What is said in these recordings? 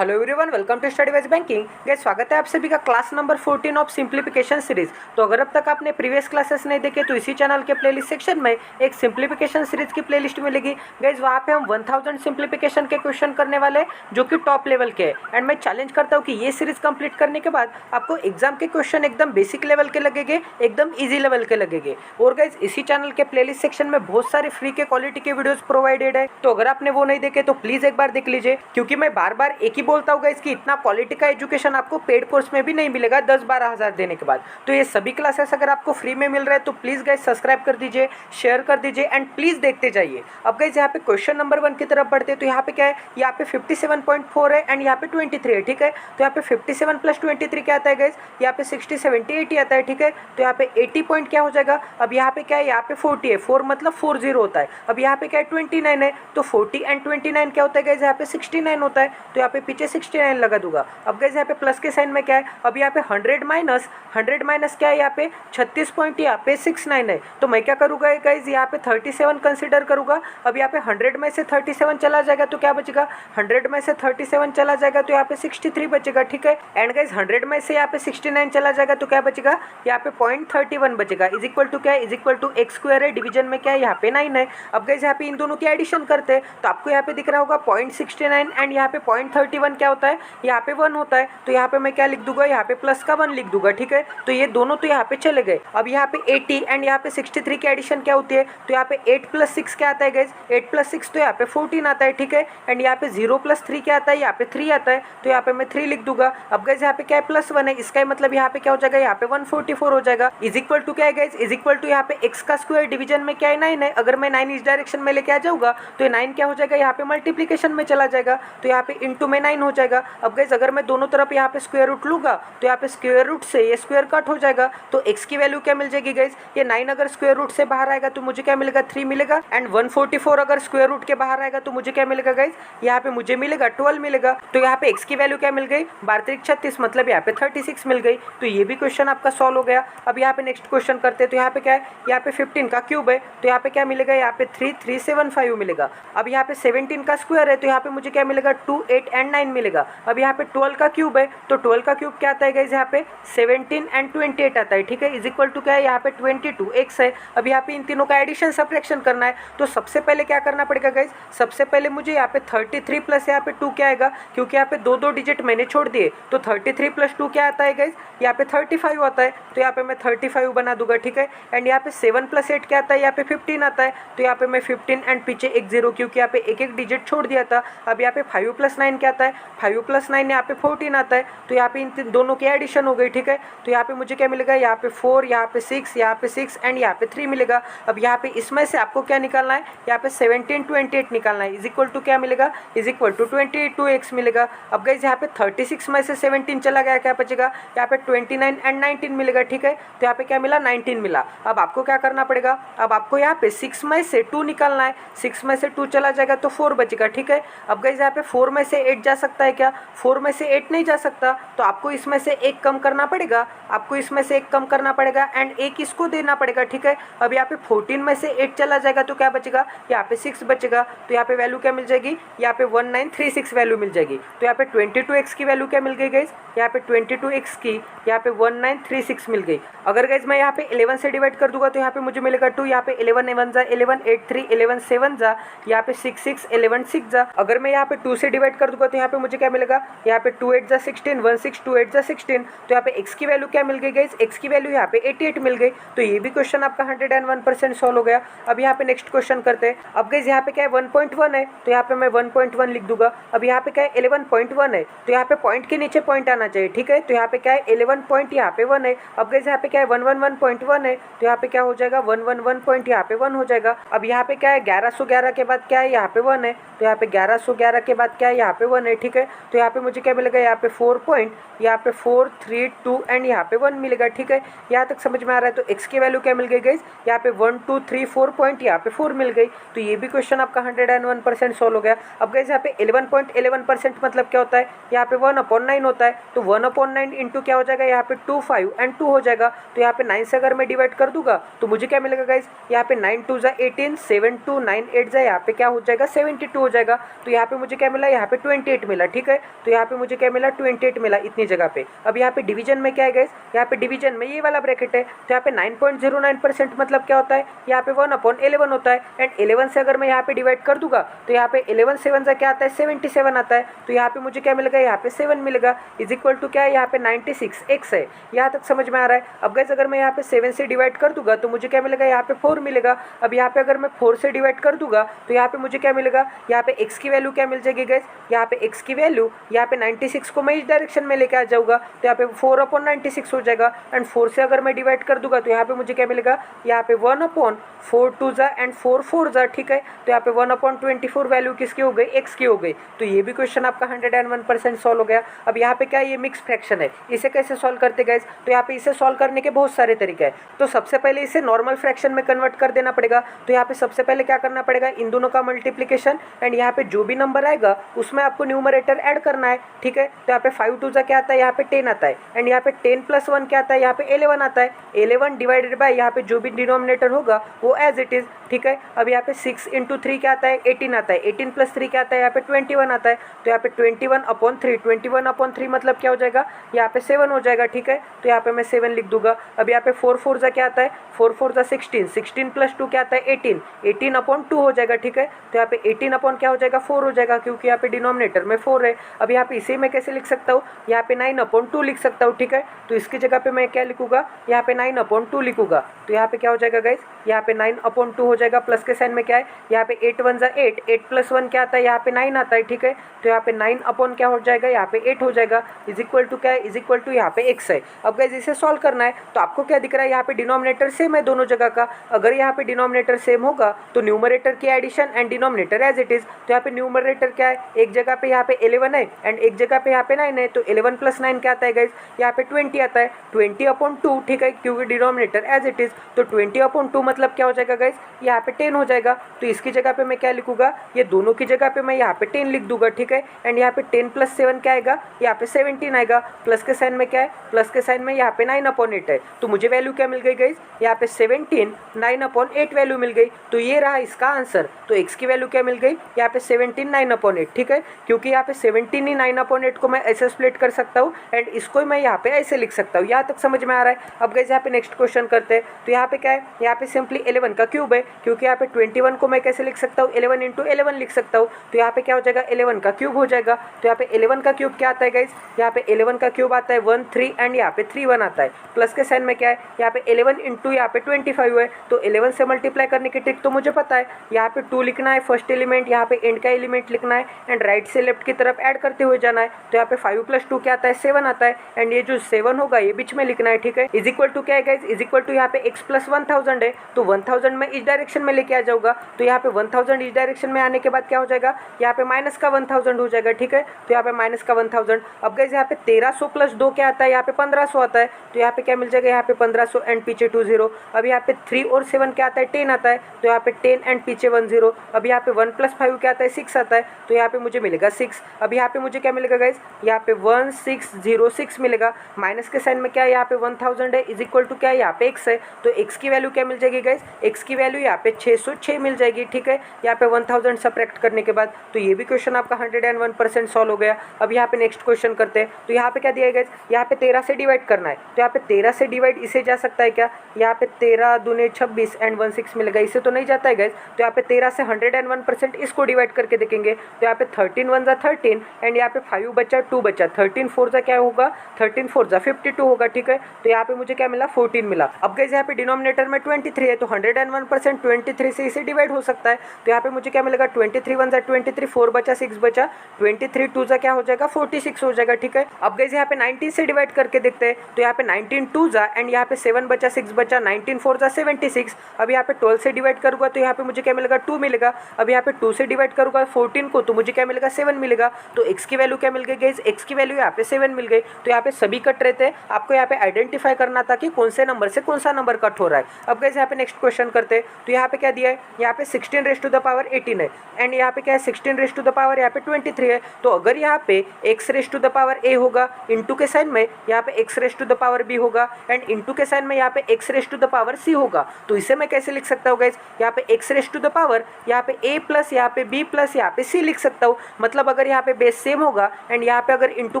Hello everyone, welcome to study wise banking. Guys, स्वागत है आप सभी का class number 14 of simplification series. तो अगर अब तक आपने प्रीवियस क्लासेस नहीं देखे तो इसी चैनल के प्लेलिस्ट सेक्शन में एक सिंप्लीफिकेशन सीरीज की प्लेलिस्ट मिलेगी। गाइस, वहाँ पे हम 1000 सिंप्लीफिकेशन के क्वेश्चन करने वाले जो कि टॉप लेवल के हैं। एंड मैं चैलेंज करता हूँ कि ये सीरीज कंप्लीट करने के बाद आपको एग्जाम के क्वेश्चन एकदम बेसिक लेवल के लगेंगे, एकदम ईजी लेवल के लगेंगे। और गाइस, इसी चैनल के प्लेलिस्ट सेक्शन में बहुत सारे फ्री के क्वालिटी के वीडियोस प्रोवाइडेड है। तो अगर आपने वो नहीं देखे तो प्लीज एक बार देख लीजिए, क्योंकि मैं बार बार एक ही बोलता हूँ गाइस कि इतना क्वालिटी का एजुकेशन आपको पेड कोर्स में भी नहीं मिलेगा 10-12 हज़ार देने के बाद। तो ये सभी क्लासेस अगर आपको फ्री में मिल रहा है तो प्लीज़ गाइस सब्सक्राइब कर दीजिए, शेयर कर दीजिए एंड प्लीज़ देखते जाइए। अब गाइस यहाँ पे क्वेश्चन नंबर 1 की तरफ बढ़ते हैं। तो यहाँ पे क्या है, यहाँ पे 57.4 है एंड यहाँ पे 23 है, ठीक है। तो यहाँ पे 57 प्लस 23 क्या आता है गाइस, यहाँ पे 60, 70, 80 आता है, ठीक है। तो यहाँ पे 80 पॉइंट क्या हो जाएगा। अब यहाँ पे क्या है, यहाँ पे 40 है, 4 मतलब 40 होता है। अब यहाँ पे क्या है, 29 है, तो 40 एंड 29 क्या होता है गाइस, यहाँ पे 69 होता है। तो यहाँ पे पीछे 69 लगा दूंगा। अब गाइस यहाँ पे प्लस के साइन में क्या है, अब यहाँ पे 100 माइनस क्या है, यहाँ पे 36 पॉइंट यहाँ पे 69 है। तो मैं क्या करूँगा गाइस, यहाँ पे 37 कंसिडर करूँगा। अब यहाँ पे 100 में से 37 चला जाएगा तो क्या बचेगा, 100 में से 37 चला जाएगा तो यहाँ पे 63 बचेगा, ठीक है। एंड गाइस 100 में से यहाँ पे 69 चला जाएगा तो क्या बचेगा, यहाँ पे 0.31 बचेगा। इज इक्वल टू क्या है, is equal to X square है, डिवीजन में क्या है, यहाँ पे 9 है। अब गाइस यहाँ पे इन दोनों की एडिशन करते हैं तो आपको यहाँ पे दिख रहा होगा 0.69 एंड यहाँ पे 0.31 क्या होता है, यहाँ पे 1 होता है। तो यहाँ पे मैं क्या लिख दूंगा, यहाँ पे प्लस का 1 लिख दूंगा, ठीक है। तो ये दोनों तो यहाँ पे चले गए। अब यहाँ पे 80 एंड यहाँ पे 63 की एडिशन क्या होती है, तो यहाँ पे 8 + 6 क्या आता है गाइस, 8 + 6 तो यहाँ पे 14 आता है, ठीक है। एंड यहाँ पे 0 + 3 क्या आता है, यहाँ पे 3 आता है। तो यहाँ पे मैं 3 लिख दूंगा। अब गाइस यहाँ पे क्या है, +1 है, इसका मतलब यहाँ पे क्या हो जाएगा, यहाँ पे 144 हो जाएगा। इज इक्वल टू क्या है गाइस, इज इक्वल टू यहाँ पे x का स्क्वायर डिवीजन में क्या है, 9 है। अगर मैं 9 इस डायरेक्शन में लेके आ जाऊंगा तो ये 9 क्या हो जाएगा, यहाँ पे मल्टीप्लीकेशन में चला जाएगा। तो यहाँ पे इंटू में 9 हो जाएगा। अब गाइस अगर मैं दोनों तरफ यहाँ पे स्क्वायर रूट लूंगा तो यहाँ पे स्क्वायर रूट से ये स्क्वायर कट हो जाएगा। तो x की वैल्यू क्या मिल जाएगी गाइस, ये 9 अगर स्क्वायर रूट से बाहर आएगा तो मुझे क्या मिलेगा, 3 मिलेगा। एंड 144 अगर स्क्वायर रूट के बाहर आएगा तो मुझे क्या मिलेगा गाइस, यहाँ पे मुझे मिलेगा 12 मिलेगा। तो यहाँ पे x की वैल्यू क्या मिल गई, 12×3 = 36, मतलब यहाँ पे 36 मिल गई। तो ये भी क्वेश्चन आपका सॉल्व हो गया। अब यहाँ पे नेक्स्ट क्वेश्चन करते हैं। तो यहाँ पे क्या है, यहाँ पे 15 का क्यूब है तो यहाँ पे क्या मिलेगा, यहाँ पे 3375 मिलेगा। अब यहाँ पे 17 का स्क्वायर है तो यहाँ पे मुझे क्या मिलेगा, 2, 8 एंड 9 मिलेगा। अब यहाँ पे 12 का क्यूब है तो 12 का क्यूब क्या आता है गाइस, यहाँ पे 17 एंड 28 आता है, ठीक है। इज इक्वल टू क्या है, यहाँ पे 22x है। अब यहाँ पे इन तीनों का एडिशन सब्ट्रैक्शन करना है। तो सबसे पहले क्या करना पड़ेगा गाइस, सबसे पहले मुझे यहाँ पे 33 प्लस यहाँ पे 2 क्या आएगा, क्योंकि यहाँ पे 2 डिजिट मैंने छोड़ दिए। तो 33 + 2 क्या आता है गाइस, यहाँ पे 35 आता है। तो यहाँ पे मैं 35 बना दूंगा, ठीक है। एंड यहाँ पे 7 + 8 क्या आता है, यहाँ पे 15 आता है। तो यहाँ पे मैं 15 एंड पीछे एक 0, क्योंकि यहाँ पे एक डिजिट छोड़ दिया था। अब यहाँ पे 5 + 9 क्या आता है, 5 + 9 यहाँ पे 14 आता है। तो यहाँ पे इन दोनों की एडिशन हो गई, ठीक है। तो यहाँ पे मुझे क्या मिलेगा, यहाँ पे 4, यहाँ पे 6, यहाँ पे 6 एंड यहाँ पे 3 मिलेगा। अब यहाँ पे इसमें से आपको क्या निकालना है, यहाँ पे 17, 28 निकालना है। इज इक्वल टू क्या मिलेगा, इज इक्वल टू 22x मिलेगा। अब गाइस यहाँ पे 36 में से 17 चला गया, क्या बचेगा, यहाँ पे 29 एंड 19 मिलेगा, ठीक है। तो यहाँ पे क्या मिला, 19 मिला। अब आपको क्या करना पड़ेगा, अब आपको यहाँ पे 6 में से 2 निकालना है। 6 में से 2 चला जाएगा तो 4 बचेगा, ठीक है। अब गाइस यहाँ पे 4 में से 8 जा सकता है क्या, 4 में से 8 नहीं जा सकता। तो आपको इसमें से एक कम करना पड़ेगा, आपको इसमें से एक कम करना पड़ेगा एंड एक इसको देना पड़ेगा, ठीक है। अब यहाँ पे 14 में से 8 चला जाएगा तो क्या बचेगा, यहाँ पे 6 बचेगा। तो यहाँ पे वैल्यू क्या मिल जाएगी, यहाँ पे 1936 वैल्यू मिल जाएगी। तो यहाँ पे 22x की वैल्यू क्या मिल गई गाइस, यहाँ पे 22x की यहाँ पे 1936 मिल गई। अगर गाइस मैं यहाँ पे 11 से डिवाइड कर दूंगा तो यहाँ पे मुझे मिलेगा 2, यहाँ पे 11 1 जा 11, 8 3 11 7 जा, यहाँ पे 6 6 11 6 जा। अगर मैं यहाँ पे 2 से डिवाइड कर दूंगा तो यहाँ पे मुझे क्या मिलेगा, यहाँ पे 2 8 जा 16, 1 6 2 8 जा 16। तो यहाँ पे x की वैल्यू क्या मिल गई गाइस, x की वैल्यू यहाँ पे 88 मिल गई। तो ये भी क्वेश्चन आपका 101% सॉल्व हो गया। अब यहाँ पे नेक्स्ट क्वेश्चन करते हैं। अब गाइस यहाँ पे क्या है, 1.1 है तो यहाँ पे मैं 1.1 लिख दूंगा। अब यहाँ पे क्या है, 11.1 है तो यहाँ पे पॉइंट के नीचे पॉइंट आना चाहिए, ठीक है। तो यहाँ पे क्या है, 11 पॉइंट यहाँ पे 1 है। अब गाइस यहाँ पे क्या है, 111.1 है तो यहाँ पे क्या हो जाएगा, 111 पॉइंट यहाँ पे 1 हो जाएगा। अब यहाँ पे क्या है, 1111 के बाद क्या है, यहाँ पे 1 है। तो यहाँ पे 1111 के बाद क्या है, यहाँ पे 1 है, ठीक है। तो यहाँ पे मुझे क्या मिलेगा, यहाँ पे 4 पॉइंट, यहाँ पे 4 3 2 एंड यहाँ पे 1 मिलेगा, ठीक है। यहाँ तक समझ में आ रहा है। तो x की वैल्यू क्या मिल गई गाइस, यहाँ पे 1 2 3 4 पॉइंट, यहाँ पे 4 मिल गई। तो ये भी क्वेश्चन आपका 101% सॉल्व हो गया। अब गाइस यहाँ पे 11.11% मतलब क्या होता है, यहाँ पे 1/9 होता है। तो 1/9 इंटू क्या हो जाएगा, यहाँ पे 2 5 एंड 2 हो जाएगा। तो यहाँ पे 9 से अगर मैं डिवाइड कर दूंगा तो मुझे क्या मिलेगा गाइस, यहाँ पे 9 2 जा 18, 7 2 9 8 जा यहाँ पे क्या हो जाएगा 72 हो जाएगा। तो यहाँ पे मुझे क्या मिला, यहाँ पे 28 मिला, ठीक है। तो यहाँ पे मुझे क्या मिला 28 मिला इतनी जगह पे। अब यहाँ पे डिवीजन में क्या है गाइस, यहाँ पे डिवीजन में ये वाला ब्रैकेट है, तो यहाँ पे 9.09% मतलब क्या होता है, यहाँ पे 1/11 होता है। एंड 11 से अगर मैं यहाँ पे डिवाइड कर दूंगा तो यहाँ पे 11 7 से क्या आता है 77 आता है। तो यहाँ पे मुझे क्या मिलेगा, यहाँ पे 7 मिलेगा, इज इक्वल टू क्या है, यहाँ पे 96 x है। यहाँ तक समझ में आ रहा है। अब गाइस अगर मैं यहाँ पे 7 से डिवाइड कर दूंगा तो मुझे क्या मिलेगा, यहाँ पे 4 मिलेगा। अब यहाँ पे अगर मैं 4 से डिवाइड कर दूंगा तो यहाँ पे मुझे क्या मिलेगा, यहाँ पे x की वैल्यू क्या मिल जाएगी गाइस, यहाँ पे x की वैल्यू यहाँ पे 96 को मैं इस डायरेक्शन में लेके आ जाऊंगा तो यहाँ पे 4/96 हो जाएगा। एंड 4 से अगर मैं डिवाइड कर दूंगा तो यहाँ पे मुझे क्या मिलेगा, यहाँ पे 1/4 2 जा एंड 4 4 जा, ठीक है। तो यहाँ पे 1/24 वैल्यू किसकी हो गई, x की हो गई। तो ये भी क्वेश्चन आपका 101% सॉल्व हो गया। अब यहाँ पे क्या, ये मिक्स फ्रैक्शन है, इसे कैसे सॉल्व करते गाइस, तो यहाँ पे इसे सॉल्व करने के बहुत सारे तरीके हैं। तो सबसे पहले इसे नॉर्मल फ्रैक्शन में कन्वर्ट कर देना पड़ेगा। तो यहाँ पे सबसे पहले क्या करना पड़ेगा, इन दोनों का मल्टीप्लीकेशन, एंड यहाँ पे जो भी नंबर आएगा उसमें आपको न्यूमरेटर ऐड करना है, ठीक है। तो यहाँ पे 5 2 जा क्या आता है, यहाँ पे 10 आता है। एंड यहाँ पे 10 + 1 क्या आता है, यहाँ पे 11 आता है। 11 डिवाइडेड बाय यहाँ पे जो भी डिनोमिनेटर होगा वो एज इट इज, ठीक है। अब यहाँ पे 6 × 3 क्या आता है, 18 आता है। 18 + 3 क्या आता है, यहाँ पे 21 आता है। तो यहाँ पे 21/3, 21/3 मतलब क्या हो जाएगा, यहाँ पे 7 हो जाएगा, ठीक है। तो यहाँ पे मैं 7 लिख दूंगा। अब यहाँ पे 4 4 जा क्या आता है, 4 4 जा 16, 16 + 2 क्या आता है 18, 18/2 हो जाएगा, ठीक है। तो यहाँ पे 18 अपॉन क्या हो जाएगा 4 हो जाएगा, क्योंकि यहाँ पे डिनोमिनेटर में 4 है। अब यहाँ पे इसे मैं कैसे लिख सकता हूँ, यहाँ पे 9/2 लिख सकता हूँ, ठीक है। तो इसकी जगह पे मैं क्या लिखूंगा, यहाँ पे 9/2 लिखूंगा। तो यहाँ पे क्या हो जाएगा गाइस, यहाँ पे 9/2 हो जाएगा। प्लस के साइन में क्या है, यहाँ पे 8 1 जा 8, 8 + 1 क्या आता है, यहाँ पे 9 आता है, ठीक है। तो यहाँ पे 9 अपॉन क्या हो जाएगा, यहाँ पे 8 हो जाएगा, इज इक्वल टू क्या है, इज इक्वल टू यहाँ पे x है। अब गाइस इसे सॉल्व करना है तो आपको क्या दिख रहा है, यहाँ पे डिनोमिनेटर सेम है दोनों जगह का। अगर यहाँ पे डिनोमिनेटर सेम होगा तो न्यूमरेटर की addition and denominator as it is. तो यहाँ पे न्यूमरेटर क्या है, एक जगह पे यहाँ पे 11 है एंड एक जगह पे यहाँ पे 9 है। तो 11 + 9 क्या आता है गाइस, यहाँ पे 20 आता है, 20/2, ठीक है, क्योंकि डिनोमिनेटर एज इट इज। तो 20/2 मतलब क्या हो जाएगा गाइस, यहाँ पे 10 हो जाएगा। तो इसकी जगह पे मैं क्या लिखूंगा, ये दोनों की जगह पे मैं यहाँ पे 10 लिख दूंगा, ठीक है। एंड यहाँ पे 10 + 7 क्या आएगा, यहाँ पे 17 आएगा। प्लस के साइन में क्या है, प्लस के साइन में यहाँ पे 9/8 है। तो मुझे वैल्यू क्या मिल गई गाइस, यहाँ पे 17 9/8 वैल्यू मिल गई। तो ये रहा इसका आंसर। तो x की वैल्यू क्या मिल गई, यहाँ पे 17 9/8, ठीक है, क्योंकि यहाँ पे 17 ही 9/8 को मैं ऐसे स्प्लिट कर सकता हूँ एंड इसको मैं यहाँ पे ऐसे लिख सकता हूँ। यहाँ तक समझ में आ रहा है। अब गाइस यहाँ पे नेक्स्ट क्वेश्चन करते हैं। तो यहाँ पे क्या है, यहाँ पे सिंपली 11 का क्यूब है, क्योंकि यहाँ पे 21 को मैं कैसे लिख सकता हूँ, 11 × 11 लिख सकता हूँ। तो यहाँ पे क्या हो जाएगा, 11 का क्यूब हो जाएगा। तो यहाँ पे 11 का क्यूब क्या आता है गाइस, यहाँ पे 11 का क्यूब आता है 1 3 एंड यहाँ पे 3 1 आता है। प्लस के साइन में क्या है, यहाँ पे 11 × यहाँ पे 25 है। तो 11 से मल्टीप्लाई करने की ट्रिक तो मुझे पता है। यहाँ पे 2 लिखना है फर्स्ट एलिमेंट, यहाँ पे एंड का एलिमेंट लिखना है एंड राइट से लेफ्ट की तरफ ऐड करते हुए जाना है। तो यहाँ पे 5 + 2 क्या आता है, 7 आता है एंड ये जो 7 होगा ये बीच में लिखना है, ठीक है। इज इक्वल टू क्या है गाइस, इज इक्वल टू यहाँ पे x + 1000 है। तो 1000 में इस डायरेक्शन में लेके आ जाऊंगा। तो यहाँ पे 1000 इस डायरेक्शन में आने के बाद क्या हो जाएगा, यहाँ पे माइनस का 1000 हो जाएगा, ठीक है। तो यहाँ पे माइनस का 1000। अब गाइस यहाँ पे 1300 + 2 क्या आता है, यहाँ पे 1500 आता है। तो यहाँ पे क्या मिल जाएगा, यहाँ पे 1500 एंड पीछे 20। अब यहाँ पे 3 और 7 क्या आता है, 10 आता है। तो यहाँ पे 10 एंड पीछे 10। अब यहाँ पे 1 + 5 क्या आता है, 6 आता है। तो यहाँ पे मुझे मिलेगा 6। अब यहाँ पे मुझे क्या मिलेगा गाइस, यहाँ पे 1606 मिलेगा। माइनस के साइन में क्या है, यहाँ पे 1000 है, इज इक्वल टू क्या है, यहाँ पे x है। तो x की वैल्यू क्या मिल जाएगी गाइस, x की वैल्यू यहाँ पे 606 मिल जाएगी, ठीक है, यहाँ पे 1000 सब्ट्रैक्ट करने के बाद। तो ये भी क्वेश्चन आपका 101% सॉल्व हो गया। अब यहाँ पे नेक्स्ट क्वेश्चन करते हैं। तो यहाँ पे क्या दिया है गाइस, यहाँ पे 13 से डिवाइड करना है। तो यहाँ पे 13 से डिवाइड इसे जा सकता है क्या, यहाँ पे 13 दूने 26 एंड 16 मिलेगा, इसे तो नहीं जाता है गाइस। तो यहाँ पे 13 से 101% इसको डिवाइड करके देखेंगे। तो यहाँ पे 13 1 जा 13 एंड यहाँ पे 5 बचा 2 बचा, 13 4 जा क्या होगा, 13 4 जा 52 होगा, ठीक है। तो यहाँ पे मुझे क्या मिला, 14 मिला। अब गाइस यहाँ पे डिनोमिनेटर में 23 है, तो 101% 23 से इसे डिवाइड हो सकता है। तो यहाँ पे मुझे क्या मिलेगा, 23 1 जा 23, 4 बचा 6 बचा, 23 2 जा क्या हो जाएगा, 46 हो जाएगा, ठीक है। अब गाइस यहाँ पे 19 से डिवाइड करके देखते हैं। तो यहाँ पे 19 2 जा एंड यहाँ पे 7 बचा 6 बचा, 19 4 जा 76। अब यहाँ पे 12 से डिवाइड करूँगा तो यहाँ पे मुझे क्या मिलेगा, 2 मिलेगा। अब यहाँ पे 2 से डिवाइड करूँगा 14 को तो मुझे क्या मिलेगा, 7 मिलेगा। तो x की वैल्यू क्या मिल गई गाइस, x की वैल्यू यहाँ पे 7 मिल गई। तो यहाँ पे सभी कट रहे थे, आपको यहाँ पे आइडेंटिफाई करना था कि कौन से नंबर से कौन सा नंबर कट हो रहा है। अब गाइस यहाँ पे नेक्स्ट क्वेश्चन करते हैं। तो यहाँ पे क्या दिया है, यहाँ पे 16⁻18 है एंड यहाँ पे क्या है, 16⁻ यहाँ पे 23 है। तो अगर यहाँ पे x⁻a होगा, इंटू के साइन में यहाँ पे x⁻b होगा एंड इंटू के साइन में यहाँ पे x⁻c होगा। तो इसे मैं कैसे लिख सकता हूँ गाइस, यहाँ पे x⁻, यहाँ पे a प्लस यहाँ पे b प्लस यहाँ पे c लिख सकता हूँ। मतलब अगर यहाँ पे बेस सेम होगा एंड यहाँ पे अगर इंटू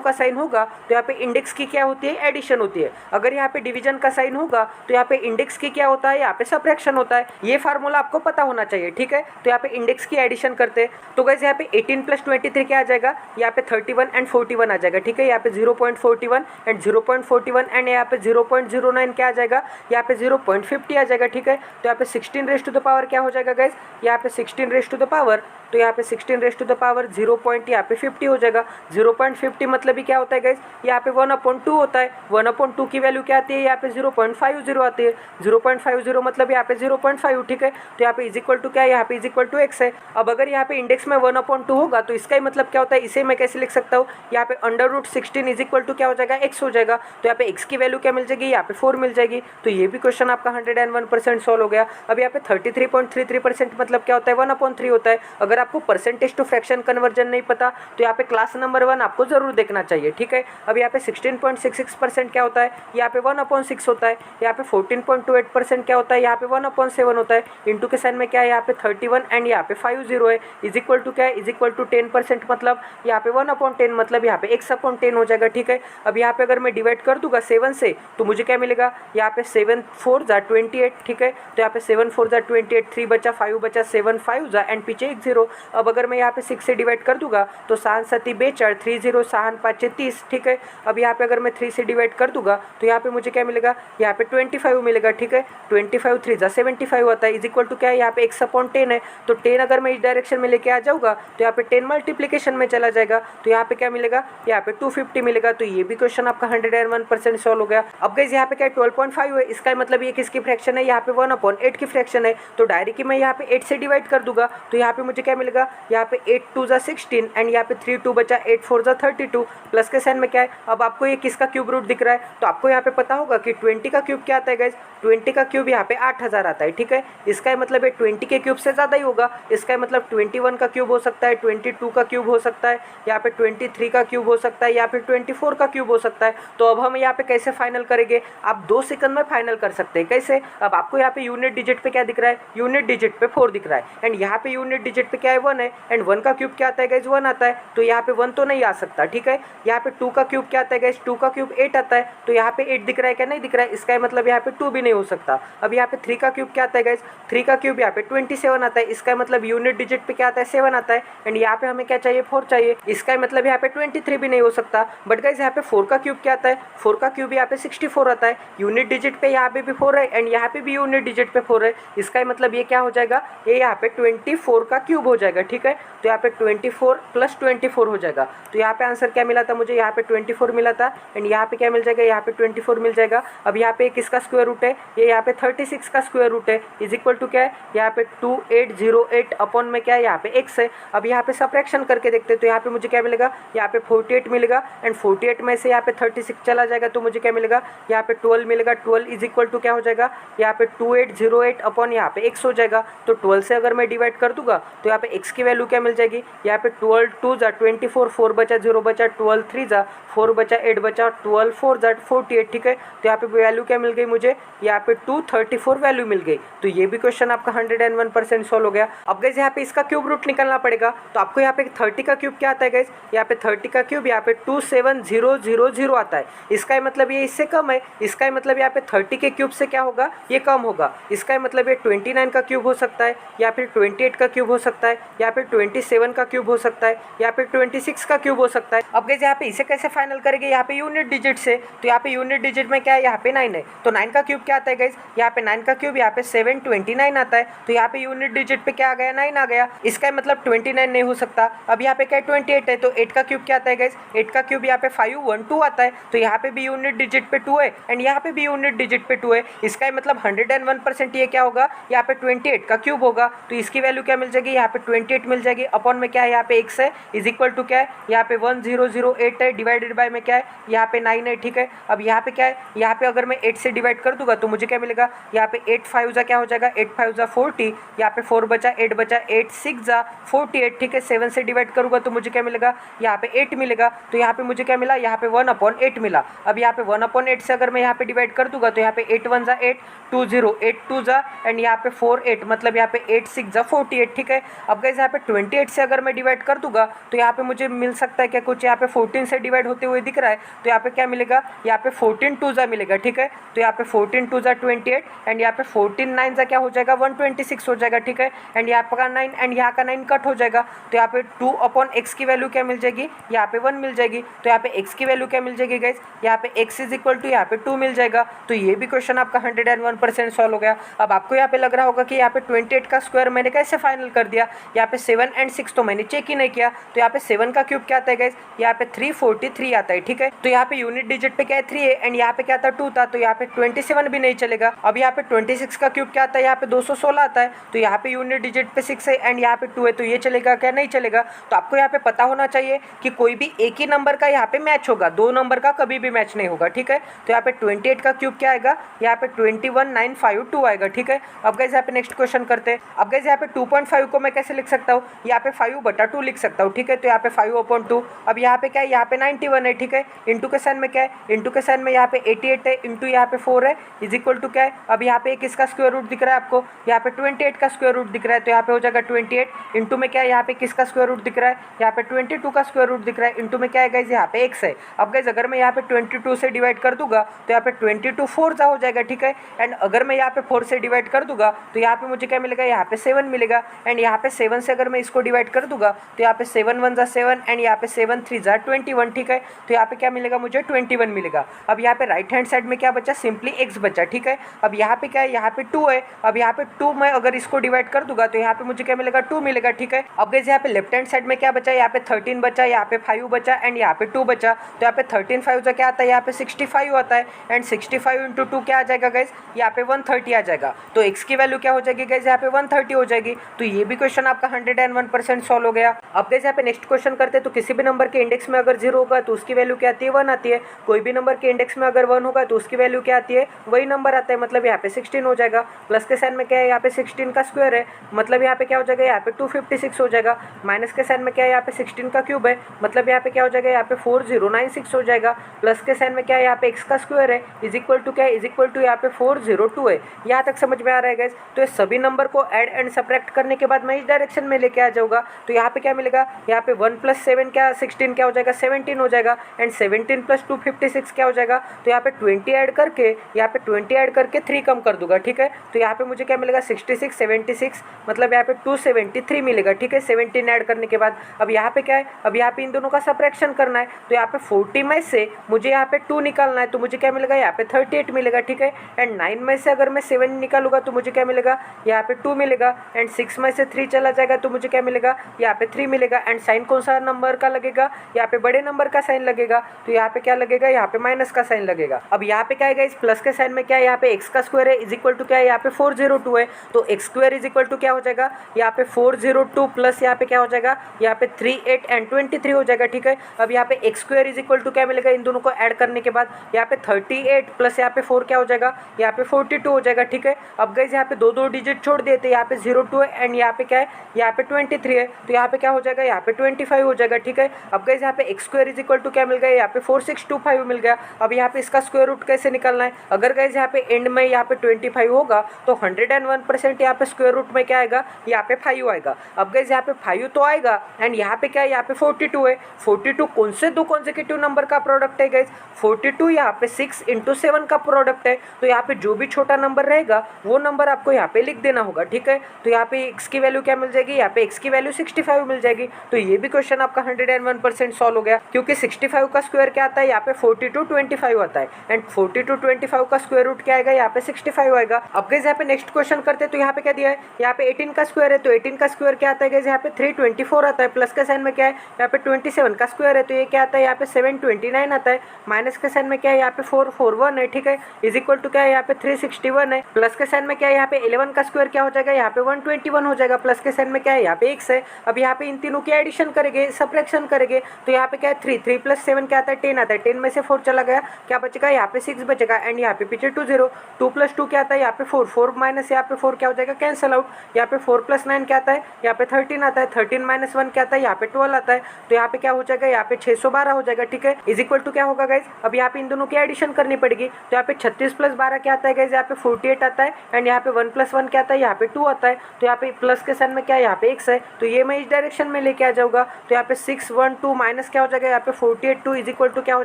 का साइन होगा तो यहाँ पे इंडेक्स की क्या होती है, एडिशन होती है। अगर यहाँ पे डिवीजन का साइन होगा तो यहाँ पे इंडेक्स की क्या होता है, यहाँ पे सब्ट्रैक्शन होता है। ये फार्मूला आपको पता होना चाहिए, ठीक है। तो यहाँ पे इंडेक्स की एडिशन करते हैं तो गाइस यहाँ पे 18 + 23 क्या आ जाएगा, यहाँ पे 31 एंड 41 आ जाएगा, ठीक है। यहाँ पे 0.41 एंड 0.41 एंड यहाँ पे 0.09 क्या आ जाएगा, यहाँ पे 0.50 आ जाएगा, ठीक है। तो यहाँ पे 16 रेज़ टू द पावर क्या हो जाएगा गाइस, यहाँ पे 16 रेज़ टू द पावर, तो यहाँ पे 16 रेज़ टू द पावर 0.50 हो जाएगा। 0.50 मतलब ही क्या होता है गाइस, यहाँ पे 1/2 होता है। 1/2 की वैल्यू क्या आती है, यहाँ पे 0.50 आती है। 0.50 मतलब यहाँ पे 0.5, ठीक है। तो यहाँ पे इज इक्वल टू क्या है, यहाँ पे इज इक्वल टू x है। अब अगर यहाँ पे इंडेक्स में 1/2 होगा तो इसका ही मतलब क्या होता है, इसे मैं कैसे लिख सकता हूँ, यहाँ पे √16 इज इक्वल टू क्या हो जाएगा, x हो जाएगा। तो यहाँ पे x की वैल्यू क्या मिल जाएगी, यहाँ पे 4 मिल जाएगी। तो ये भी क्वेश्चन आपका 101% सॉल्व हो गया। अब यहाँ पे 33.33% मतलब क्या होता है, 1/3 होता है। अगर आपको परसेंटेज टू फ्रैक्शन कन्वर्जन नहीं पता तो यहाँ पे क्लास नंबर 1 आपको जरूर देखना चाहिए, ठीक है। अब यहाँ पे 16.66% क्या होता है, यहाँ पे 1/6 होता है। यहाँ पे 14.28% क्या होता है, यहाँ पे 1/7 होता है। इंटू के साइन में क्या है, यहाँ पे 31 एंड यहाँ पे 50 है। इज इक्वल टू क्या है, इज इक्वल टू 10% मतलब यहाँ पे 1/10 मतलब यहाँ पे x/10 हो जाएगा, ठीक है। अब यहाँ पे अगर मैं डिवाइड कर दूंगा 7 से तो मुझे क्या मिलेगा, यहाँ पे 7 4 जा 28, ठीक है। तो यहाँ पे 7 4 जा 28, 3 बचा 5 बचा 7 5 जा एंड पीछे एक 0। अब अगर मैं यहाँ पे 6 से डिवाइड कर दूंगा तो 7 7 बेचार 3 0 7 5 30, ठीक है। अब यहाँ पे अगर मैं 3 से डिवाइड कर दूंगा तो यहाँ पे मुझे क्या मिलेगा, यहाँ पे 25 मिलेगा, ठीक है। 25 3 जा 75 होता है। इज इक्वल टू क्या है, यहाँ पे x/10 है। तो 10 अगर मैं इस डायरेक्शन में लेके आ जाऊँगा तो यहाँ पे 10 मल्टीप्लीकेशन में चला जाएगा। तो यहाँ पे क्या मिलेगा, यहाँ पे 250 मिलेगा। तो ये भी क्वेश्चन आपका 101% सॉल्व हो गया। अब गाइस यहाँ पे क्या 12.5 है, इसका मतलब ये किसकी फ्रैक्शन है, यहाँ पे 1/8 की फ्रैक्शन है। तो डायरेक्टली मैं यहाँ पे 8 से डिवाइड कर दूंगा तो यहाँ पे मुझे क्या मिलेगा, यहाँ पे 8 2 जा 16 एंड यहाँ पे 3 2 बचा 8 4 जा 32। प्लस के साइन में क्या है, अब आपको ये किसका क्यूब रूट दिख रहा है, तो आपको यहाँ पे पता होगा कि 20 का क्यूब क्या आता है गाइस, 20 का क्यूब यहाँ पे 8000 आता है, ठीक है। इसका मतलब है 20 के क्यूब से ज़्यादा ही होगा। इसका मतलब 21 का क्यूब हो सकता है, 22 का क्यूब हो सकता है, यहाँ पे 23 का क्यूब हो सकता है, या फिर 24 का क्यूब हो सकता है। तो अब हम यहाँ पे कैसे फाइनल करेंगे, आप 2 सेकंड में फाइनल कर सकते हैं। कैसे, अब आपको यहाँ पे यूनिट डिजिट पे क्या दिख रहा है, यूनिट डिजिट पे 4 दिख रहा है एंड यहाँ पे यूनिट डिजिट पे क्या है 1 है एंड 1 का क्यूब क्या आता है गाइस, 1 आता है। तो यहाँ पे 1 तो नहीं आ सकता, ठीक है। यहाँ पे 2 का क्यूब क्या आता है गाइस, 2 का क्यूब 8 आता है। तो यहाँ पे 8 दिख रहा है क्या, नहीं दिख रहा है। इसका मतलब यहाँ पे 2 भी नहीं हो सकता। अब यहाँ पे 3 का क्यूब क्या आता है गाइस, 3 का क्यूब यहाँ पे 27 आता है। इसका मतलब यूनिट डिजिट पे क्या आता है, 7 आता है एंड यहाँ पे हमें क्या चाहिए, 4 चाहिए। इसका मतलब यहाँ पे 23 भी नहीं हो सकता। बट गाइस यहाँ पे 4 का क्यूब क्या आता है, 4 का क्यूब यहाँ पे 64 आता है। यूनिट डिजिट पे यहाँ पे भी 4 है एंड यहाँ पे भी यूनिट डिजिट पे 4 है। इसका मतलब ये क्या हो जाएगा, ये यहाँ पे 24 का क्यूब हो जाएगा, ठीक है। तो यहाँ पे 24 + 24 हो जाएगा। तो यहाँ पे आंसर क्या मिला था मुझे, यहाँ पे 24 मिला था एंड यहाँ पे क्या मिल जाएगा, यहाँ पे 24 मिल जाएगा। अब यहाँ पे किसका स्क्वायर रूट है, ये यहाँ पे 36 का स्क्वायर रूट है। इज इक्वल टू क्या है, यहाँ पे 2808 अपॉन में क्या है, यहाँ पे x है। अब यहाँ पे सब्ट्रैक्शन करके देखते हैं तो यहाँ पे मुझे क्या मिलेगा, यहाँ पे 48 मिलेगा एंड 48 में से यहाँ पे 36 चला जाएगा तो मुझे क्या मिलेगा, यहाँ पे 12 मिलेगा। 12 इज इक्वल टू क्या हो जाएगा, यहाँ पे 2808 अपॉन यहाँ पे x हो जाएगा। तो 12 से अगर मैं डिवाइड कर दूंगा तो यहाँ पे x की वैल्यू क्या मिल जाएगी, यहाँ पे 12 2 जा 24 4 बचा 0 बचा 12 3 जा 4 बचा 8 बचा 12 4 जा 48, ठीक है। तो यहाँ पे वैल्यू क्या मिल गई मुझे, यहाँ पे 234 वैल्यू मिल गई। तो ये भी क्वेश्चन आपका 101% सॉल्व हो गया। अब गाइस यहाँ पे इसका क्यूब रूट निकालना पड़ेगा। तो आपको यहाँ पे 30 का क्यूब क्या आता है गाइस, यहाँ पे 30 का क्यूब यहाँ पे 27000 आता है। इसका मतलब ये इससे कम है। इसका मतलब यहाँ पे 30 के क्यूब से क्या होगा, ये कम होगा। इसका मतलब ये 29 का क्यूब हो सकता है, या फिर 28 का क्यूब हो सकता है, या फिर 27 का क्यूब हो सकता है, या फिर 26 का क्यूब हो सकता है। अब गाइस यहाँ पे इसे कैसे फाइनल करेंगे, यहाँ पे यूनिट डिजिट से। तो यहाँ पे यूनिट डिजिट में क्या है, यहाँ पे 9 है। तो 9 का क्यूब क्या आता है गाइस, यहाँ पे 9 का क्यूब यहाँ पे 729 आता है। तो यहाँ पे यूनिट डिजिट पे क्या आ गया, 9 आ गया। इसका मतलब 29 नहीं हो सकता। अब यहाँ पे क्या 28 है, तो 8 का क्यूब क्या आता है गाइस, 8 का क्यूब यहाँ पे 512 आता है। तो यहाँ पे भी यूनिट डिजिट पे 2 है एंड यहाँ पे भी यूनिट डिजिट पे 2 है। इसका मतलब 101% ये क्या होगा, यहाँ पे 28 का क्यूब होगा। तो इसकी वैल्यू क्या मिल जाएगी, यहाँ पे 28 मिल जाएगी। अपॉन में क्या है, यहाँ पे x है, इज इक्वल टू क्या है, यहाँ पे 1008 है, डिवाइडेड बाय में क्या है, यहाँ पे 9 है, ठीक है। अब यहाँ पे क्या है, यहाँ पे अगर मैं 8 से डिवाइड कर दूंगा तो मुझे क्या मिलेगा, यहाँ पे 8 5 जा क्या हो जाएगा, 8 5 जा 40, यहाँ पे 4 बचा 8 बचा 8 6 जा 48, ठीक है। 7 से डिवाइड करूँगा तो मुझे क्या मिलेगा, यहाँ पे 8 मिलेगा। तो यहाँ पे मुझे क्या मिला, यहाँ पे 1/8 मिला। अब यहाँ पे 1/8 से अगर मैं यहाँ पे डिवाइड कर दूंगा तो यहाँ पे 8 1 जा 8 2 0 8 2 जा एंड यहाँ पे 4 8 मतलब यहाँ पे 8 6 जा 48, ठीक है। अब गाइस यहाँ पे 28 से अगर मैं डिवाइड कर दूंगा तो यहाँ पे मुझे मिल सकता है क्या, कुछ यहाँ पे 14 से डिवाइड होते हुए दिख रहा है, तो यहाँ पे क्या मिलेगा, यहाँ पे 14 टू जा मिलेगा, ठीक है। तो यहाँ पे 14 टू जा 28 एंड यहाँ पे 14 9 जा क्या हो जाएगा 126 हो जाएगा, ठीक है। एंड यहाँ का 9 एंड यहाँ का 9 कट हो जाएगा, तो यहाँ पे 2/x की वैल्यू क्या मिल जाएगी, यहाँ पे 1 मिल जाएगी। तो यहाँ पे x की वैल्यू क्या मिल जाएगी गाइस, यहाँ पे x इज इक्वल टू यहाँ पे 2 मिल जाएगा। तो ये भी क्वेश्चन आपका 101% सॉल्व हो गया। अब आपको यहाँ पे लग रहा होगा कि यहाँ पे 28 का स्क्वायर मैंने कैसे फाइनल कर दिया, यहाँ पे 7 एंड 6 तो मैंने चेक ही नहीं किया। तो यहाँ पे 7 का क्यूब क्या आता है गाइस, यहाँ पे 343 आता है, ठीक है। तो यहाँ पे यूनिट डिजिट पे क्या है 3 है एंड यहाँ पे क्या था 2 था, तो यहाँ पे 27 भी नहीं चलेगा। अब यहाँ पे 26 का क्यूब क्या आता है, यहाँ पे 216 आता है, तो यहाँ पे यूनिट डिजिट पे 6 है एंड यहाँ पे 2 है, तो ये चलेगा क्या, नहीं चलेगा। तो आपको यहाँ पे पता होना चाहिए कि कोई भी एक ही नंबर का यहाँ पे मैच होगा, दो नंबर का कभी भी मैच नहीं होगा, ठीक है। तो यहाँ पे 28 का क्यूब क्या आएगा, यहाँ पे 21952 आएगा, ठीक है। अब गाइस यहाँ पे नेक्स्ट क्वेश्चन करते हैं। अब गाइस यहाँ पे 2.5 को मैं कैसे लिख सकता हूँ, यहाँ पे 5/2 लिख सकता हूँ, ठीक है। तो यहाँ पे 5/2, अब यहाँ पे क्या है, यहाँ पे 91 है, ठीक है। इंटू के साइन में क्या है, इंटू के साइन में यहाँ पे 88 है, इंटू यहाँ पे 4 है, इज इक्वल टू क्या है, अब यहाँ पे किसका स्क्वायर रूट दिख रहा है आपको, यहाँ पे 28 का स्क्वायर रूट दिख रहा है, तो यहाँ पे हो जाएगा 28 इंटू में क्या है, यहाँ पे किसका स्क्वायर रूट दिख रहा है, यहाँ पे 22 का स्क्वायर रूट दिख रहा है, इंटू में क्या है गाइस, यहाँ पे x है। अब गाइस अगर मैं यहाँ पे 22 से डिवाइड कर दूंगा तो यहाँ पे 22 4 जा हो जाएगा, ठीक है। एंड अगर मैं यहाँ पे 4 से डिवाइड कर दूंगा तो यहाँ पे मुझे क्या मिलेगा, यहाँ पे 7 मिलेगा। एंड यहाँ पे 7 से अगर मैं इसको डिवाइड कर दूंगा तो यहाँ पे 7 1 जा 7 एंड यहाँ पे 7 3 जा 21, ठीक है। तो यहाँ पे क्या मिलेगा, मुझे 21 मिलेगा। अब यहाँ पे राइट हैंड साइड में क्या बचा, सिंपली x बचा, ठीक है। अब यहाँ पे क्या है, यहाँ पे 2 है, अब यहाँ पे 2 मैं अगर इसको डिवाइड कर दूंगा तो यहाँ पे मुझे क्या मिलेगा, 2 मिलेगा, ठीक है। अब गाइस यहाँ पे लेफ्ट हैंड साइड में क्या बचा, यहाँ पे 13 बचा, यहाँ पे 5 बचा एंड यहाँ पे 2 बचा। तो यहाँ पे 13 5 जा क्या आता है, यहाँ पे 65 आता है एंड 65 इंटू 2 क्या आ जाएगा गाइस, यहाँ पे 130 आ जाएगा। तो x की वैल्यू क्या हो जाएगी गाइस, यहाँ पे 130 हो जाएगी। तो ये भी क्वेश्चन आपका 101% सॉल्व हो गया। अब गाइस यहाँ पे नेक्स्ट क्वेश्चन करते हैं। तो किसी भी नंबर के इंडेक्स में अगर 0 होगा तो उसकी वैल्यू क्या आती है, 1 आती है। कोई भी नंबर के इंडेक्स में अगर 1 होगा तो उसकी वैल्यू क्या आती है, वही नंबर आता है, मतलब यहाँ पे 16 हो जाएगा। प्लस के साइन में क्या है, यहाँ पे 16 का स्क्वायर है, मतलब यहाँ पे क्या हो जाएगा, यहाँ पे 256 हो जाएगा। माइनस के साइन में क्या है, यहाँ पे 16 का क्यूब है, मतलब यहाँ पे क्या हो जाएगा, यहाँ पे 4096 हो जाएगा। प्लस के साइन में क्या है, यहाँ पे x का स्क्वायर है, इज इक्वल टू क्या है, इज इक्वल टू यहाँ पे 402 है। यहाँ तक समझ में आ रहा है गाइस। तो ये सभी नंबर को ऐड एंड सब्ट्रैक्ट करने के बाद मैं इस डायरेक्शन में लेके आ जाऊंगा। तो यहाँ पे क्या मिलेगा, यहाँ पे 1 + 7 क्या 16 क्या हो जाएगा, 17 हो जाएगा एंड 17 + 2 56 क्या हो जाएगा। तो यहाँ पे 20 ऐड करके, यहाँ पे 20 ऐड करके 3 कम कर दूंगा, ठीक है। तो यहाँ पे मुझे क्या मिलेगा, 66 76, मतलब यहाँ पे 273 मिलेगा, ठीक है, 17 ऐड करने के बाद। अब यहाँ पे क्या है, अब यहाँ पे इन दोनों का सब्ट्रैक्शन करना है। तो यहाँ पे 40 में से मुझे यहाँ पे 2 निकालना है, तो मुझे क्या मिलेगा, यहाँ पे 38 मिलेगा, ठीक है। एंड 9 में से अगर मैं 7 निकालूंगा तो मुझे क्या मिलेगा, यहाँ पे 2 मिलेगा। एंड 6 में से 3 चला जाएगा तो मुझे क्या मिलेगा, यहाँ पे 3 मिलेगा। एंड साइन कौन सा नंबर का लगेगा, यहाँ पे बड़े नंबर का साइन लगेगा। तो यहाँ पे क्या लगेगा, यहाँ पे माइनस का साइन लगेगा। अब यहाँ पे क्या है इस प्लस के साइन में क्या है, यहाँ पे x का स्क्वायर है, इज इक्वल टू क्या है, यहाँ पे 402 है। तो x square is equal to क्या हो जाएगा, यहाँ पे 402 प्लस यहाँ पे क्या हो जाएगा, यहाँ पे 38 एंड 23 हो जाएगा, ठीक है। अब यहाँ पे x square is equal to क्या मिलेगा, इन दोनों को ऐड करने के बाद यहाँ पे 38 प्लस यहाँ पे 4 क्या हो जाएगा, यहाँ पे 42 हो जाएगा, ठीक है। अब गाइस यहाँ पे दो डिजिट छोड़ दिए थे, यहाँ पे 02 है एंड यहाँ पे क्या है, यहाँ पे 23 है। तो यहाँ पे क्या हो जाएगा, यहाँ पे 25 हो जाएगा, ठीक है। अब गाइस यहाँ पे x square is equal to क्या मिल गया, यहाँ पे 4625 मिल गया। अब यहाँ पे इसका स्क्वायर रूट कैसे निकालना है, अगर गाइस यहाँ पे एंड में यहाँ पे 25 होगा तो 101% यहाँ पे स्क्वायर रूट में क्या आएगा, यहाँ पे 5 आएगा। अब गाइस यहाँ पे 5 तो आएगा एंड यहाँ पे क्या है, यहाँ पे 42 है। 42 कौन से दो कॉन्सेक्यूटिव नंबर का प्रोडक्ट है गाइस, 42 यहाँ पे 6 × 7 का प्रोडक्ट है। तो यहाँ पे जो भी छोटा नंबर रहेगा वो नंबर आपको यहाँ पे लिख देना होगा, ठीक है। तो यहाँ पे x की वैल्यू क्या मिल जाएगी, यहाँ पे x की वैल्यू 65 मिल जाएगी। तो ये भी क्वेश्चन आपका 101% सॉल्व हो गया, क्योंकि 65 का स्क्वायर क्या आता है, यहाँ पे 42 25 आता है एंड 42 25 का स्क्वायर रूट क्या आएगा, यहाँ पे 65 आएगा। अब गाइस यहाँ पे नेक्स्ट क्वेश्चन करते हैं। तो यहाँ पे क्या दिया है, यहाँ पे 18 का स्क्वायर है, तो 18 का स्क्वायर क्या आता है गाइस, यहाँ पे 324 आता है। प्लस के साइन में क्या है, यहाँ पे 27 का स्क्वायर है, तो ये क्या आता है, यहाँ पे 729 आता है। माइनस के साइन में क्या है, यहाँ पे 441 है, ठीक है, इज इक्वल टू क्या है, यहाँ पे 361 है। प्लस के साइन में क्या है, यहाँ पे 11 का स्क्वायर क्या हो जाएगा, यहाँ पे 121 हो जाएगा। प्लस के साइन में क्या है, यहाँ पे x है। अब यहाँ पे इन तीनों की एडिशन करेंगे, सब्ट्रैक्शन करेंगे, तो यहाँ पे क्या है 3 + 7 क्या आता है, 10 आता है। 10 में से 4 चला गया, क्या बचेगा, यहाँ पे 6 बचेगा एंड यहाँ पे पीछे 2 0। 2 + 2 क्या आता है, यहाँ पे 4 4 माइनस यहाँ पे 4 क्या हो जाएगा, कैंसिल आउट। यहाँ पे 4 + 9 क्या आता है, यहाँ पे 13 आता है। 13 - 1 क्या आता है, यहाँ पे 12 आता है। तो यहाँ पे क्या हो जाएगा, यहाँ पे 612 हो जाएगा, ठीक है, इज इक्वल टू क्या होगा गाइज, अब यहाँ पे इन दोनों की एडिशन करनी पड़ेगी। तो यहाँ पे 36 + 12 क्या आता है गाइज, यहाँ पे 48 आता है एंड यहाँ पे 1 + 1 क्या आता है, यहाँ पे 2 आता है। तो यहाँ पे प्लस के साइन में में क्या है, यहाँ पे x है, तो ये मैं इस डायरेक्शन में लेके आ जाऊंगा। तो यहाँ पे 6 1 2 माइनस क्या हो जाएगा, यहाँ पे 48 2 इज इक्वल टू क्या हो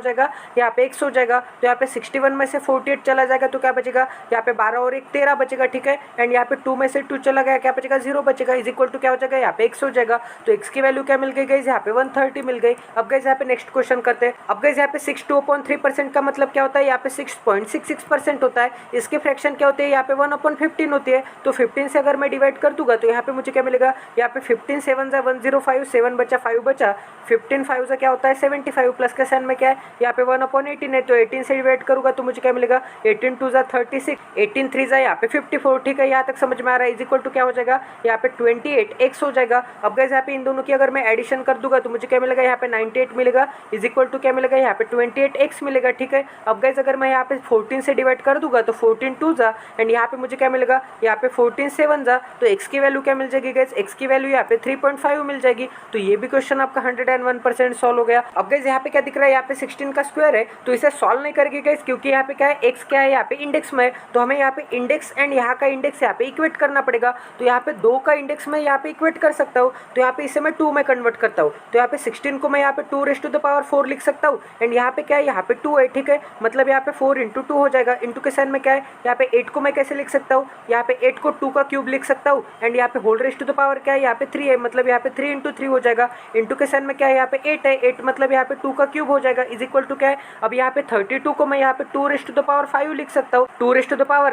जाएगा, यहाँ पे x हो जाएगा। तो यहाँ पे 61 में से 48 चला जाएगा तो क्या बचेगा, यहाँ पे 12 और 1 13 बचेगा, ठीक है। एंड यहाँ पे 2 में से 2 चला गया, क्या बचेगा 0 बचेगा, इज इक्वल टू क्या हो जाएगा, यहाँ पे x हो जाएगा। तो x की वैल्यू क्या मिल गई गाइस, यहाँ पे 130 मिल गई। अब गाइस यहाँ पे नेक्स्ट क्वेश्चन करते हैं। अब गाइस यहाँ पे 62/3% का मतलब क्या होता है, यहाँ पे 6.66% होता है। इसके फ्रैक्शन क्या होते हैं, यहाँ पे 1/15 होती है। तो 15 से अगर मैं डिवाइड कर दूंगा तो यहाँ पे मुझे क्या मिलेगा, यहाँ पे 15 7 जा 105, 7 बचा 5 बचा, 15 5 से क्या होता है 75, प्लस के साइन में क्या है, यहाँ पे 1/18 है। तो 18 से डिवाइड करूंगा तो मुझे क्या मिलेगा, 18 2 जा 36, 18 3 जा यहाँ पे 54, ठीक है। यहाँ तक समझ में आ रहा है। इज इक्वल टू क्या हो जाएगा, यहाँ पे 28x हो जाएगा। अब गाइस यहाँ पे इन दोनों की अगर मैं एडिशन कर दूंगा तो मुझे क्या मिलेगा, यहाँ पे 98 मिलेगा, इज इक्वल टू क्या मिलेगा, यहाँ पे 28x मिलेगा, ठीक है। अब गाइस अगर मैं यहाँ पे 14 से डिवाइड कर दूंगा तो 14 2 जा, एंड यहाँ पे मुझे क्या मिलेगा, यहाँ पे 14 7 जा, तो x की वैल्यू क्या मिल जाएगी गाइस, x की वैल्यू यहाँ पे 3.5 मिल जाएगी। तो ये भी क्वेश्चन आपका 101% सॉल्व हो गया। अब गाइस यहाँ पे क्या दिख रहा है, यहाँ पे 16 का स्क्वायर है, तो इसे सॉल्व नहीं करेंगे गाइस, क्योंकि यहाँ पे क्या है, x क्या है, यहाँ पे इंडेक्स में है। तो हमें यहाँ पे इंडेक्स एंड यहाँ का इंडेक्स यहाँ पे इक्वेट करना पड़ेगा। तो यहाँ पे 2 का इंडेक्स में यहाँ पे इक्वेट कर सकता हूँ, तो यहाँ पे इसे मैं 2 में कन्वर्ट करता हूँ। तो यहाँ पे 16 को मैं यहाँ पे 2⁴ लिख सकता हूँ, एंड यहाँ पे क्या है, यहाँ पे 2 है, ठीक है। मतलब यहाँ पे 4 × 2 हो जाएगा। इंटू के साइन में क्या है, यहाँ पे 8 को मैं कैसे लिख सकता हूँ, यहाँ पे 8 को 2 का क्यूब लिख सकता हूँ, एंड यहाँ पे होल⁻⁴ क्या है, यहाँ पे 3 है, मतलब यहाँ पे 3 × 3 हो जाएगा। इंटू के साइन में क्या है, यहाँ पे 8 है, 8 मतलब यहाँ पे 2 का क्यूब हो जाएगा, इज इक्वल टू क्या है, अब यहाँ पे 32 को मैं यहाँ पे 2⁵ लिख सकता हूँ, 2⁵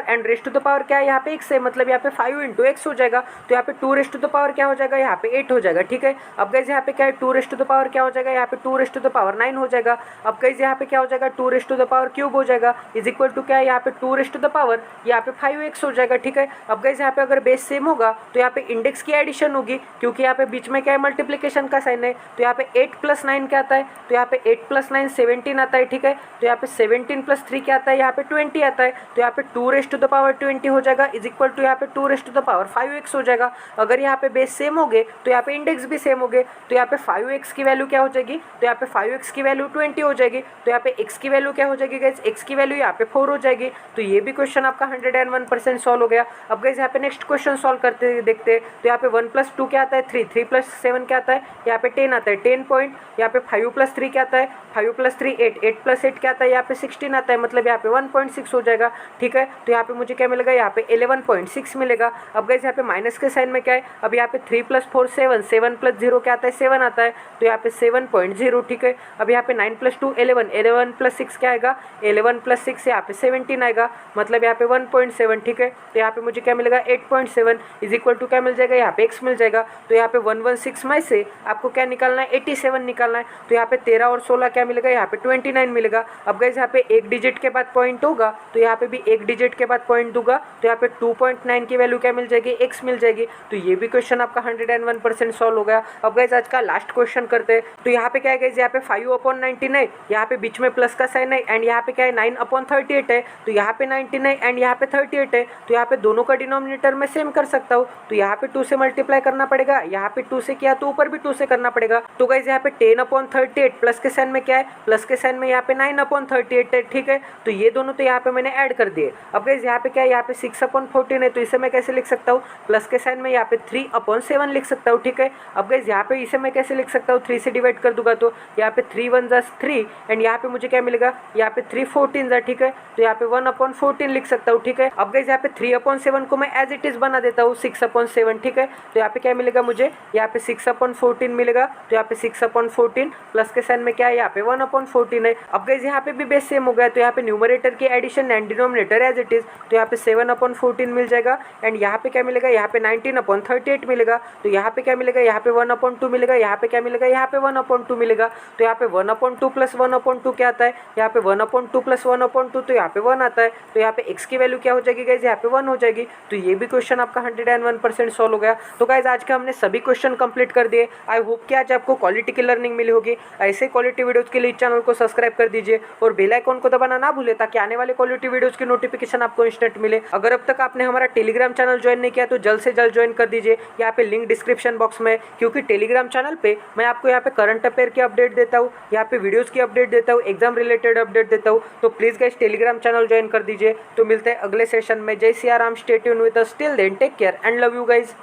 एंड ⁵ क्या है, यहाँ पे x है, मतलब यहाँ पे 5 × x हो जाएगा। तो यहाँ पे 2⁵ क्या हो जाएगा, यहाँ पे 8 हो जाएगा, ठीक है। अब गाइस यहाँ पे क्या है, 2⁵ क्या हो जाएगा, यहाँ पे 2⁻9 हो जाएगा। अब गाइस यहाँ पे क्या हो जाएगा, 2⁵³ हो जाएगा, इज इक्वल टू क्या है, यहाँ पे 2⁵ यहाँ पे 5x हो जाएगा, ठीक है। अब गाइस यहाँ पे अगर बेस सेम होगा तो यहाँ पे इंडेक्स की एडिशन होगी, क्योंकि यहाँ पे बीच में क्या है, मल्टीप्लिकेशन का साइन है। तो यहाँ पे 8 + 9 क्या आता है, तो यहाँ पे 8 + 9 17 आता है, ठीक है। तो यहाँ पे 17 + 3 क्या आता है, यहाँ पे 20 आता है। तो यहाँ पे 2⁻20 हो जाएगा, इज इक्वल टू यहाँ पे 2⁵5x हो जाएगा। अगर यहाँ पे बेस सेम हो गए तो यहाँ पे इंडेक्स भी सेम हो गए। तो यहाँ पे 5x की वैल्यू क्या हो जाएगी, तो यहाँ पे 5x की वैल्यू 20 हो जाएगी। तो यहाँ पे x की वैल्यू क्या हो जाएगी गाइस, x की वैल्यू यहाँ पे 4 हो जाएगी। तो ये भी क्वेश्चन आपका 101% सॉल्व हो गया। अब गाइस यहाँ पे नेक्स्ट क्वेश्चन सॉल्व करते देखते हैं। तो यहाँ पे 1 + 2 क्या आता है, 3 3 + 7 क्या आता है, यहाँ पे 10 आता है, 10 पॉइंट। यहाँ पे 5 + 3 क्या आता है, 5 + 3 8, 8 + 8 क्या आता है, यहाँ पे 16 आता है, मतलब यहाँ पे 1.6 हो जाएगा, ठीक है। तो यहाँ पे मुझे क्या मिलेगा, यहाँ पे 11.6 मिलेगा। अब गाइस यहाँ पे माइनस के साइन में क्या है, अब यहाँ पे 3 + 4 7, 7 + 0 क्या आता है, 7 आता है। तो यहाँ पे 7.0, ठीक है। अब यहाँ पे 9 + 2 11, 11 + 6 क्या आएगा, 11 + 6 यहाँ पे 17 आएगा, मतलब यहाँ पे 1.7, ठीक है। तो यहाँ पे मुझे क्या मिलेगा, 8.7 इज इक्वल टू क्या मिल जाएगा, यहाँ पे x मिल जाएगा। तो यहाँ पे 116 में से आपको क्या निकालना है, 87 निकालना है। तो यहाँ पे 13 और 16 क्या मिलेगा, यहाँ पे 29 मिलेगा। अब गाइस यहाँ पे एक डिजिट के बाद पॉइंट होगा, तो यहाँ पे भी एक डिजिट के बाद पॉइंट दूंगा, तो यहाँ पे 2.9 की वैल्यू क्या मिल जाएगी, x मिल जाएगी। तो ये भी क्वेश्चन आपका 101% सॉल्व हो गया। अब गाइस आज का लास्ट क्वेश्चन करते हैं। तो यहाँ पे क्या है गाइस, यहाँ पे 5/19 है, यहाँ पे बीच में प्लस का साइन है, एंड यहाँ पे क्या है 9/38 है। तो यहाँ पे 19 है एंड यहाँ पे 38 है। तो यहाँ पे दोनों का डिनोमिनेटर में सेम कर सकता हूँ। तो यहाँ पे 2 से मल्टीप्लाई करना पड़ेगा, यहाँ पे 2 से किया तो ऊपर भी 2 से करना पड़ेगा। तो गाइस यहाँ पे 10/38 प्लस के साइन में क्या है, प्लस के साइन में यहाँ पे 9/38 है, ठीक है। तो ये दोनों तो यहाँ पे मैंने ऐड कर दिए। अब गाइस यहाँ पे क्या है, यहाँ पे 6/14 है, तो इसे मैं कैसे लिख सकता हूँ, प्लस के साइन में यहाँ पे 3/7 लिख सकता हूँ, ठीक है। अब गाइस यहाँ पे इसे मैं कैसे लिख सकता हूँ, 3 से डिवाइड कर दूंगा तो यहाँ पे 3 1 जा 3, एंड यहाँ पे मुझे क्या मिलेगा, यहाँ पे 3 14 जा, ठीक है। तो यहाँ पे 1/14 लिख सकता हूँ, ठीक है। अब गाइस यहाँ पे 3/7 को मैं एज इट इज बना देता हूँ 6/7, ठीक है। तो यहाँ पे क्या मिलेगा मुझे, यहाँ पे 6/14 मिलेगा। तो यहाँ पे 6/14 प्लस के साइन में क्या है, यहाँ पे 1/14 है। अब गाइस यहाँ पे भी बेस सेम हो गया, तो यहाँ पे न्यूमरेटर की addition and denominator as it is. तो यहाँ पे 7/14 मिल जाएगा, एंड यहाँ पे क्या मिलेगा, यहाँ पे 19/38 मिलेगा। तो यहाँ पे क्या मिलेगा, यहाँ पे 1/2 मिलेगा, यहाँ पे क्या मिलेगा, यहाँ पे 1/2 मिलेगा। तो यहाँ पे 1/2 + 1/2 क्या आता है, यहाँ पे 1/2 + 1/2, तो यहाँ पे 1 आता है। तो यहाँ पे x की वैल्यू क्या हो जाएगी गाइस, यहाँ पे 1 हो जाएगी। तो ये भी क्वेश्चन आपका 101% सॉल्व हो गया। तो गाइस आज का हमने सभी क्वेश्चन कंप्लीट कर दिए। आई होप कि आज आपको क्वालिटी की लर्निंग मिली होगी। ऐसे क्वालिटी वीडियोस के लिए चैनल को सब्सक्राइब कर दीजिए और बेल आइकन को दबाना ना भूले, ताकि आने वाले क्वालिटी वीडियोस की नोटिफिकेशन आपको इंस्टेंट मिले। अगर अब तक आपने हमारा टेलीग्राम चैनल ज्वाइन नहीं किया तो जल्द से जल्द ज्वाइन कर दीजिए, यहाँ पे लिंक डिस्क्रिप्शन बॉक्स में। क्योंकि टेलीग्राम चैनल पे मैं आपको यहाँ पे करंट अफेयर की अपडेट देता हूँ, यहाँ पे वीडियोस की अपडेट देता हूँ, एग्जाम रिलेटेड अपडेट देता हूँ। तो please guys Telegram channel join कर दीजिए। तो मिलते हैं अगले सेशन में। जय Siya Ram, stay tune with us, till then take care and love you guys.